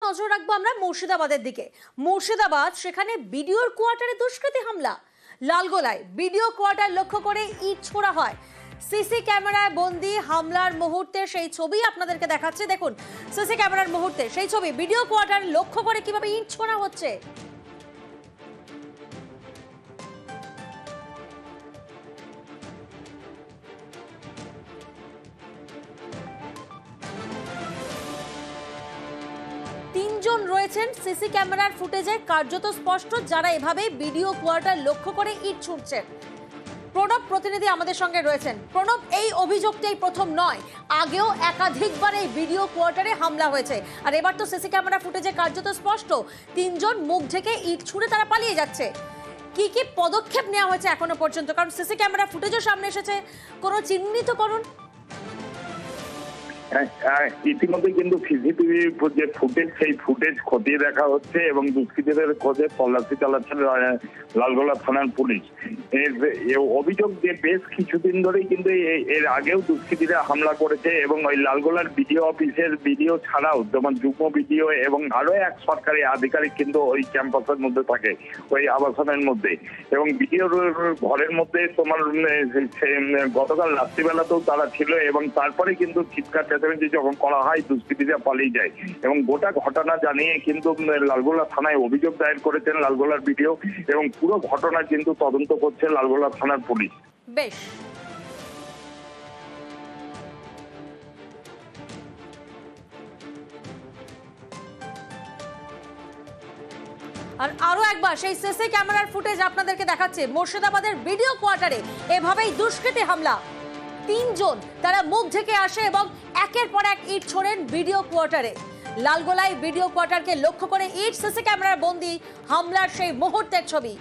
নজর রাখবো আমরা মুর্শিদাবাদের দিকে। মুর্শিদাবাদ, সেখানে বিডিওর কোয়ার্টারে দুষ্কৃতী হামলা। লালগোলায় বিডিও কোয়ার্টার লক্ষ্য করে ইট ছোড়া হয়। সিসি ক্যামেরায় বন্দি হামলার মুহূর্তে সেই ছবি আপনাদেরকে দেখাচ্ছে। দেখুন সিসি ক্যামেরার মুহূর্তে সেই ছবি, বিডিও কোয়ার্টার লক্ষ্য করে কিভাবে ইট ছোড়া হচ্ছে। তিনজন রয়েছেন সিসি ক্যামেরার ফুটেজে কার্যত স্পষ্ট, যারা এভাবে বিডিও কোয়ার্টার লক্ষ্য করে ইট ছুঁড়ছেন। প্রণব প্রতিনিধি আমাদের সঙ্গে রয়েছেন। প্রণব, এই অভিযোগটাই প্রথম নয়, আগেও একাধিকবার এই বিডিও কোয়ার্টারে হামলা হয়েছে, আর এবার তো সিসি ক্যামেরা ফুটেজে কার্যত স্পষ্ট তিনজন মুখ ঢেকে ইট ছুঁড়ে তারা পালিয়ে যাচ্ছে। কি কি পদক্ষেপ নেওয়া হয়েছে এখনো পর্যন্ত? কারণ সিসি ক্যামেরা ফুটেজও সামনে এসেছে, কোনো চিহ্নিতকরণ? ইতিমধ্যে কিন্তু সিসিটিভি যে ফুটেজ, সেই ফুটেজ খতিয়ে দেখা হচ্ছে এবং দুষ্কৃতীদের খোঁজে তল্লাশি চালাচ্ছে লালগোলা থানার পুলিশ। অভিযোগ যে বেশ কিছুদিন ধরেই কিন্তু এর আগেও দুষ্কৃতীরা হামলা করেছে এবং ওই লালগোলার বিডিও অফিসের বিডিও ছাড়াও যেমন যুগ্ম বিডিও এবং আরো এক সরকারি আধিকারিক কিন্তু ওই ক্যাম্পাসের মধ্যে থাকে, ওই আবাসনের মধ্যে। এবং বিডিওর ঘরের মধ্যে তোমার গতকাল রাত্রিবেলাতেও তারা ছিল এবং তারপরে কিন্তু চিৎকার যখন করা হয় দুষ্কৃতীরা পালিয়ে যায়। এবং গোটা ঘটনা জানিয়ে কিন্তু লালগোলা থানায় অভিযোগ দায়ের করেছেন লালগোলার বিডিও এবং পুরো ঘটনা কিন্তু তদন্ত করছে লালগোলা থানার পুলিশ। বেশ, আর আরো একবার সেই সিসি ক্যামেরার ফুটেজ আপনাদেরকে দেখাচ্ছে। মুর্শিদাবাদের বিডিও কোয়ার্টারে এভাবেই দুষ্কৃতী হামলা। তিনজন তারা মুখ ঢেকে আসে এবং একের পর এক ইট ছোড়েন বিডিও কোয়ার্টারে। লালগোলায় বিডিও কোয়ার্টারকে লক্ষ্য করে ইট, সিসি ক্যামেরার বন্দি হামলার সেই মুহূর্তের ছবি।